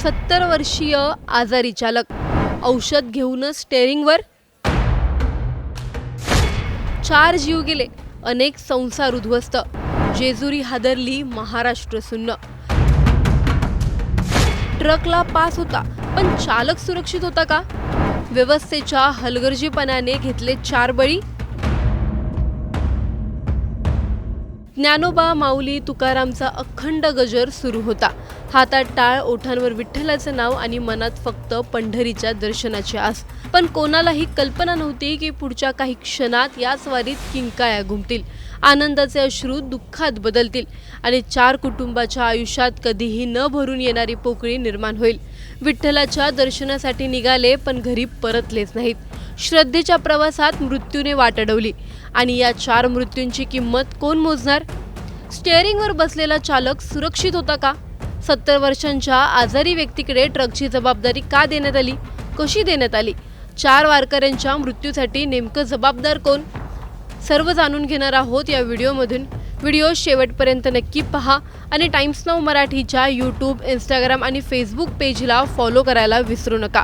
70 वर्षीय आजारी चालक औषध घेऊनच स्टेअरिंगवर 4 जीव गेले, अनेक संसार उद्ध्वस्त. जेजुरी हादरली, महाराष्ट्र सुन्न. ट्रकला पास होता पण चालक सुरक्षित होता का? व्यवस्थेच्या हलगर्जीपणाने घेतले 4 बळी. ज्ञानोबा माऊली तुकारामचा अखंड गजर सुरू होता. हातात टाळ, ओठांवर विठ्ठलाचं नाव आणि मनात फक्त पंढरीच्या दर्शनाची आस. पण कोणालाही कल्पना नव्हती की पुढच्या काही क्षणात याच वारीत किंकाळ्या घुमतील, आनंदाचे अश्रू दुःखात बदलतील आणि 4 कुटुंबाच्या आयुष्यात कधीही न भरून येणारी पोकळी निर्माण होईल. विठ्ठलाच्या दर्शनासाठी निघाले पण घरी परतलेच नाहीत. श्रद्धेच्या प्रवासात मृत्यूने वाट अडवली आणि या 4 मृत्यूंची किंमत कोण मोजणार? स्टेअरिंगवर बसलेला चालक सुरक्षित होता का? 70 वर्षांच्या आजारी व्यक्तीकडे ट्रकची जबाबदारी का देण्यात आली? कशी देण्यात आली? 4 वारकऱ्यांच्या मृत्यूसाठी नेमकं जबाबदार कोण? सर्व जाणून घेणार आहोत या व्हिडिओमधून. व्हिडिओ शेवटपर्यंत नक्की पहा आणि टाइम्स नाऊ मराठीच्या यूट्यूब, इंस्टाग्राम आणि फेसबुक पेजला फॉलो करायला विसरू नका.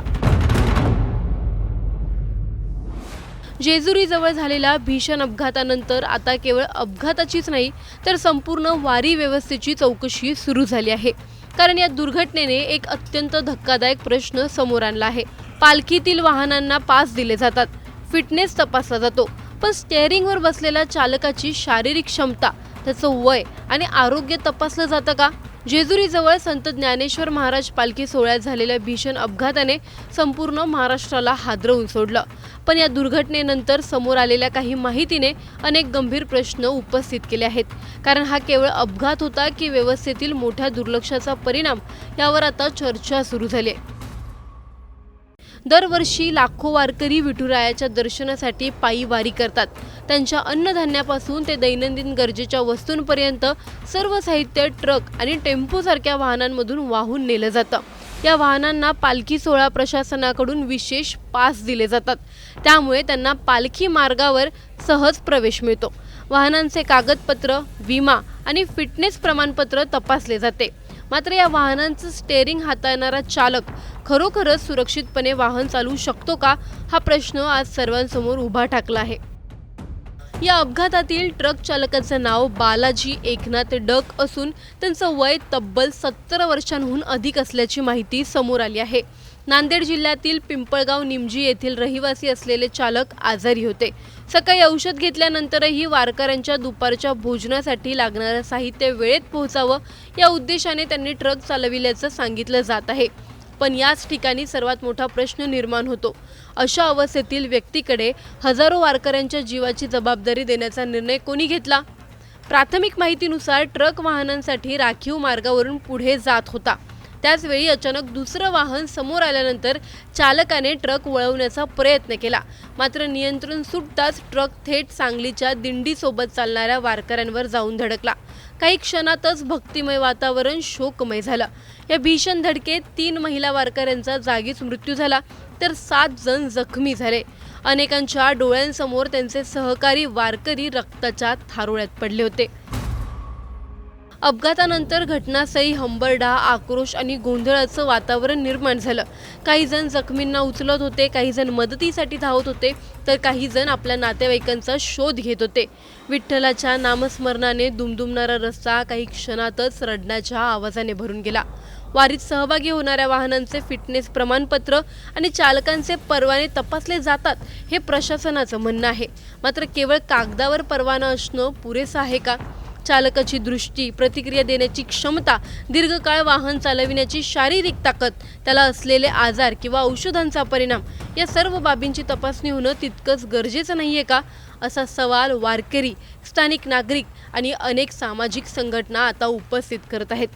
जेजुरीजवळ झालेल्या भीषण अपघातानंतर आता केवळ अपघाताचीच नाही तर संपूर्ण वारी व्यवस्थेची चौकशी सुरू झाली आहे. कारण या दुर्घटनेने एक अत्यंत धक्कादायक प्रश्न समोर आणला आहे. पालखीतील वाहनांना पास दिले जातात, फिटनेस तपासला जातो, पण स्टेअरिंगवर बसलेल्या चालकाची शारीरिक क्षमता, त्याचं वय आणि आरोग्य तपासलं जातं का? जेजुरीजवळ संत ज्ञानेश्वर महाराज पालखी सोहळ्यात झालेल्या भीषण अपघाताने संपूर्ण महाराष्ट्राला हादरवून सोडलं. पण या दुर्घटनेनंतर समोर आलेल्या काही माहितीने अनेक गंभीर प्रश्न उपस्थित केले आहेत. कारण हा केवळ अपघात होता की व्यवस्थेतील मोठ्या दुर्लक्षाचा परिणाम, यावर आता चर्चा सुरू झाली आहे. दरवर्षी लाखो वारकरी विठुरायाच्या दर्शनासाठी पायी वारी करतात. त्यांच्या अन्नधान्यापासून ते दैनंदिन गरजेच्या वस्तूंपर्यंत सर्व साहित्य ट्रक आणि टेम्पोसारख्या वाहनांमधून वाहून नेलं जातं. या वाहनांना पालखी सोहळा प्रशासनाकडून विशेष पास दिले जातात. त्यामुळे त्यांना पालखी मार्गावर सहज प्रवेश मिळतो. वाहनांचे कागदपत्र, विमा आणि फिटनेस प्रमाणपत्र तपासले जाते. मात्र या वाहनांचं स्टेअरिंग हाताळणारा चालक खरोखरच सुरक्षितपणे वाहन चालवू शकतो का, हा प्रश्न आज सर्वांसमोर उभा ठाकला आहे. या अपघातातील ट्रक चालकाचं नाव बालाजी एकनाथ डक असून त्यांचं वय तब्बल 70 वर्षांहून अधिक असल्याची माहिती समोर आली आहे. नांदेड जिल्ह्यातील पिंपळगाव निमजी येथील रहिवासी असलेले चालक आजारी होते. सकाळी औषध घेतल्यानंतरही वारकऱ्यांच्या दुपारच्या भोजनासाठी लागणारं साहित्य वेळेत पोहोचावं या उद्देशाने त्यांनी ट्रक चालविल्याचं सांगितलं जात आहे. पण याच ठिकाणी सर्वात मोठा प्रश्न निर्माण होतो. अशा अवस्थेतील व्यक्तीकडे हजारो वारकऱ्यांच्या जीवाची जबाबदारी देण्याचा निर्णय कोणी घेतला? प्राथमिक माहितीनुसार ट्रक वाहनांसाठी राखीव मार्गावरून पुढे जात होता. त्याचवेळी अचानक दुसरं वाहन समोर आल्यानंतर चालकाने ट्रक वळवण्याचा प्रयत्न केला. मात्र नियंत्रण सुटताच ट्रक थेट सांगलीच्या दिंडीसोबत चालणाऱ्या वारकऱ्यांवर जाऊन धडकला. काही क्षणातच भक्तिमय वातावरण शोकमय झालं. या भीषण धडकेत 3 महिला वारकऱ्यांचा जागीच मृत्यू झाला तर 7 जण जखमी झाले. अनेकांच्या डोळ्यांसमोर त्यांचे सहकारी वारकरी रक्ताच्या थारोळ्यात पडले होते. अपघातानंतर घटनास्थळी हंबरडा, आक्रोश आणि गोंधळाचं वातावरण निर्माण झालं. काही जण जखमींना उचलत होते, काही जण मदतीसाठी धावत होते, तर काही जण आपल्या नातेवाईकांचा शोध घेत होते. विठ्ठलाच्या नामस्मरणाने दुमदुमणारा रस्ता काही क्षणातच रडण्याच्या आवाजाने भरून गेला. वारीत सहभागी होणाऱ्या वाहनांचे फिटनेस प्रमाणपत्र आणि चालकांचे परवाने तपासले जातात, हे प्रशासनाचं म्हणणं आहे. मात्र केवळ कागदावर परवाना असणं पुरेसं आहे का? चालकाची दृष्टी, प्रतिक्रिया देण्याची क्षमता, दीर्घकाळ वाहन चालविण्याची शारीरिक ताकद, त्याला असलेले आजार किंवा औषधांचा परिणाम, या सर्व बाबींची तपासणी होणं तितकंच गरजेचं नाहीये का, असा सवाल वारकरी, स्थानिक नागरिक आणि अनेक सामाजिक संघटना आता उपस्थित करत आहेत.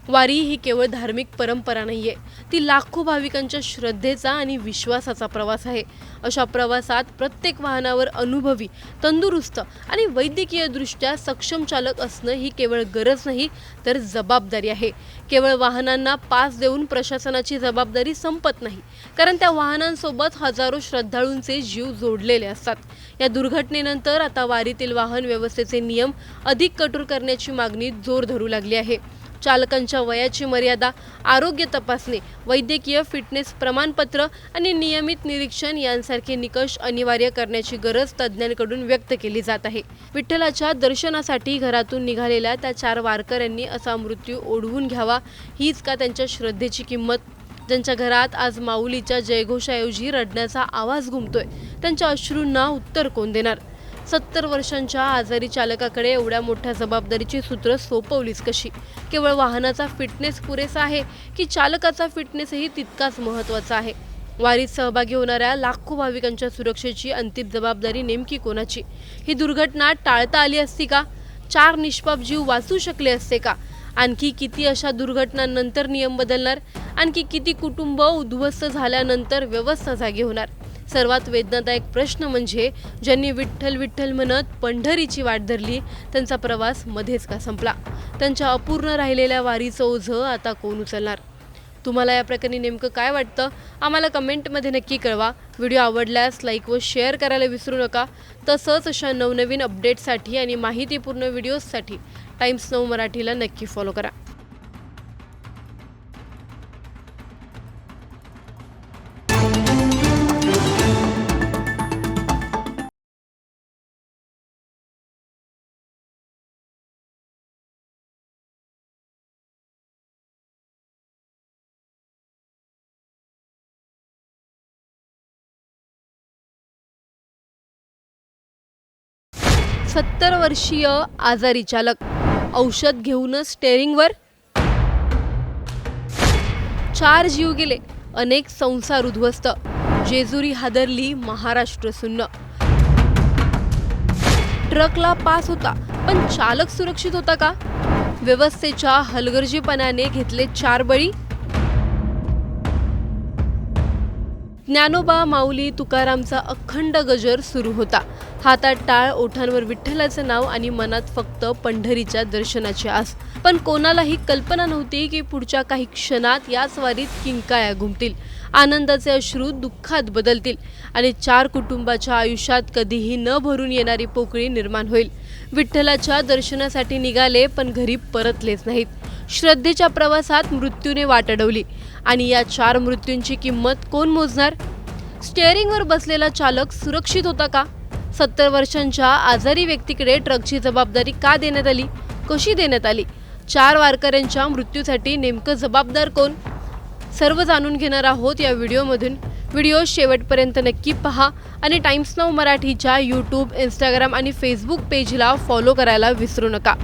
वारी ही केवळ धार्मिक परंपरा नाहीये, ती लाखो भाविकांच्या श्रद्धेचा आणि विश्वासाचा प्रवास आहे. अशा प्रवासात प्रत्येक वाहनावर अनुभवी, तंदुरुस्त आणि वैद्यकीयदृष्ट्या सक्षम चालक असणं ही केवळ गरज नाही तर जबाबदारी आहे. केवळ वाहनांना पास देऊन प्रशासनाची जबाबदारी संपत नाही, कारण त्या वाहनांसोबत हजारो श्रद्धाळूंचे जीव जोडलेले असतात. या दुर्घटनेनंतर आता वारीतील वाहन व्यवस्थेचे नियम अधिक कठोर करण्याची मागणी जोर धरू लागली आहे. चालकांच्या वयाची मर्यादा, आरोग्य तपासणी, वैद्यकीय फिटनेस प्रमाणपत्र आणि नियमित निरीक्षण यांसारखे निकष अनिवार्य करण्याची गरज तज्ज्ञांकडून व्यक्त केली जात आहे. विठ्ठलाच्या दर्शनासाठी घरातून निघालेल्या त्या 4 वारकऱ्यांनी असा मृत्यू ओढवून घ्यावा, हीच का त्यांच्या श्रद्धेची किंमत? ज्यांच्या घरात आज माऊलीच्या जयघोषाऐवजी रडण्याचा आवाज घुमतोय, त्यांच्या अश्रूंना उत्तर कोण देणार? 70 वर्षांच्या आजारी चालकाकडे एवढ्या मोठ्या जबाबदारीची सूत्र सोपवलीच कशी? केवळ वाहनाचा फिटनेस पुरेसा आहे की चालकाचा फिटनेसही तितकाच महत्त्वाचा आहे? वारीत सहभागी होणाऱ्या लाखो भाविकांच्या सुरक्षेची अंतिम जबाबदारी नेमकी कोणाची? ही दुर्घटना टाळता आली असती का? 4 निष्पाप जीव वाचू शकले असते का? आणखी किती अशा दुर्घटनांनंतर नियम बदलणार? आणखी किती कुटुंब उद्ध्वस्त झाल्यानंतर व्यवस्था जागी होणार? सर्वात वेदनादायक प्रश्न म्हणजे ज्यांनी विठ्ठल विठ्ठल म्हणत पंढरीची वाट धरली, त्यांचा प्रवास मध्येच का संपला? त्यांच्या अपूर्ण राहिलेल्या वारीचं ओझं आता कोण उचलणार? तुम्हाला या प्रकरणी नेमकं काय वाटतं? आम्हाला कमेंटमध्ये नक्की कळवा. व्हिडिओ आवडल्यास लाईक व शेअर करायला विसरू नका. तसंच अशा नवनवीन अपडेट्ससाठी आणि माहितीपूर्ण व्हिडिओजसाठी टाइम्स नाऊ मराठीला नक्की फॉलो करा. सत्तर वर्षीय आजारी चालक औषध घेऊनच स्टेअरिंगवर. 4 जीव गेले, अनेक संसार उद्ध्वस्त. जेजुरी हादरली, महाराष्ट्र सुन्न. ट्रकला पास होता पण चालक सुरक्षित होता का? व्यवस्थेच्या हलगर्जीपणाने घेतले 4 बळी. ज्ञानोबा माऊली तुकारामचा अखंड गजर सुरू होता. हातात टाळ, ओठांवर विठ्ठलाचं नाव आणि मनात फक्त पंढरीच्या दर्शनाची आस. पण कोणालाही कल्पना नव्हती की पुढच्या काही क्षणात याच वारीत किंकाळ्या घुमतील, आनंदाचे अश्रू दुःखात बदलतील आणि 4 कुटुंबाच्या आयुष्यात कधीही न भरून येणारी पोकळी निर्माण होईल. विठ्ठलाच्या दर्शनासाठी निघाले पण घरी परतलेच नाहीत. श्रद्धेच्या प्रवासात मृत्यूने वाट अडवली आणि या 4 मृत्यूंची किंमत कोण मोजणार? स्टेअरिंगवर बसलेला चालक सुरक्षित होता का? 70 वर्षांच्या आजारी व्यक्तीकडे ट्रकची जबाबदारी का देण्यात आली? कशी देण्यात आली? 4 वारकऱ्यांच्या मृत्यूसाठी नेमकं जबाबदार कोण? सर्व जाणून घेणार आहोत या व्हिडिओमधून. व्हिडिओ शेवटपर्यंत नक्की पहा आणि टाइम्स नाऊ मराठीच्या यूट्यूब, इंस्टाग्राम आणि फेसबुक पेजला फॉलो करायला विसरू नका.